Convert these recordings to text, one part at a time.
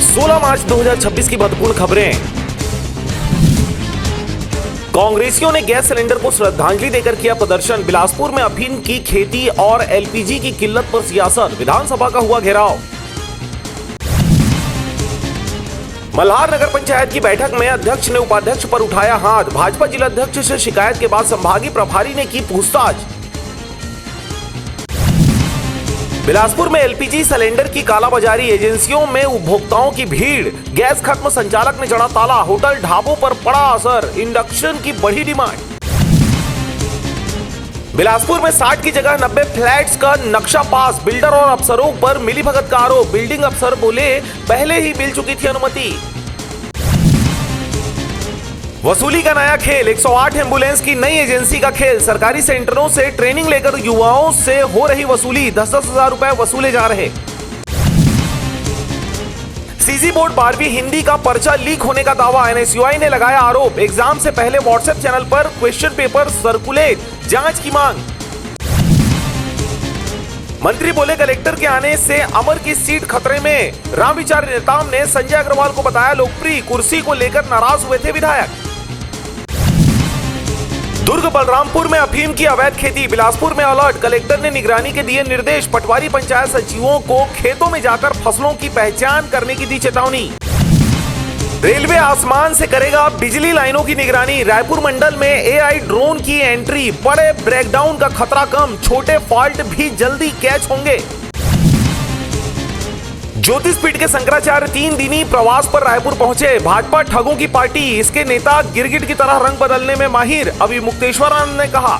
16 मार्च 2026 की महत्वपूर्ण खबरें। कांग्रेसियों ने गैस सिलेंडर को श्रद्धांजलि देकर किया प्रदर्शन। बिलासपुर में अफीम की खेती और एलपीजी की किल्लत पर सियासत। विधानसभा का हुआ घेराव। मल्हार नगर पंचायत की बैठक में अध्यक्ष ने उपाध्यक्ष पर उठाया हाथ। भाजपा जिलाध्यक्ष से शिकायत के बाद संभागीय प्रभारी ने की पूछताछ। बिलासपुर में एलपीजी सिलेंडर की कालाबाजारी, एजेंसियों में उपभोक्ताओं की भीड़। गैस खत्म, संचालक ने जड़ा ताला। होटल ढाबों पर पड़ा असर। इंडक्शन की बढ़ी डिमांड। बिलासपुर में 60 की जगह 90 फ्लैट्स का नक्शा पास। बिल्डर और अफसरों पर मिलीभगत का आरोप। बिल्डिंग अफसर बोले पहले ही मिल चुकी थी अनुमति। वसूली का नया खेल, 108 एम्बुलेंस की नई एजेंसी का खेल। सरकारी सेंटरों से ट्रेनिंग लेकर युवाओं से हो रही वसूली। 10-10 हजार रुपए वसूले जा रहे। सीजी बोर्ड 12वीं हिंदी का पर्चा लीक होने का दावा। एनएसयूआई ने लगाया आरोप। एग्जाम से पहले व्हाट्सएप चैनल पर क्वेश्चन पेपर सर्कुलेट, जांच की मांग। मंत्री बोले कलेक्टर के आने से अमर की सीट खतरे में। रामविचार नेताम ने संजय अग्रवाल को बताया लोकप्रिय। कुर्सी को लेकर नाराज हुए थे विधायक। दुर्ग बलरामपुर में अफीम की अवैध खेती। बिलासपुर में अलर्ट। कलेक्टर ने निगरानी के दिए निर्देश। पटवारी पंचायत सचिवों को खेतों में जाकर फसलों की पहचान करने की दी चेतावनी। रेलवे आसमान से करेगा बिजली लाइनों की निगरानी। रायपुर मंडल में एआई ड्रोन की एंट्री। बड़े ब्रेकडाउन का खतरा कम। छोटे फॉल्ट भी जल्दी कैच होंगे। ज्योतिषपीठ के शंकराचार्य 3 दिनी प्रवास पर रायपुर पहुंचे। भाजपा ठगों की पार्टी, इसके नेता गिरगिट की तरह रंग बदलने में माहिर। अभी मुक्तेश्वर आनंद ने कहा।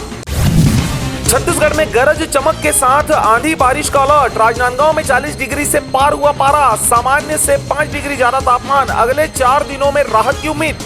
छत्तीसगढ़ में गरज चमक के साथ आंधी बारिश का अलर्ट। राजनांदगांव में 40 डिग्री से पार हुआ पारा। सामान्य से 5 डिग्री ज्यादा तापमान। अगले 4 दिनों में राहत की उम्मीद।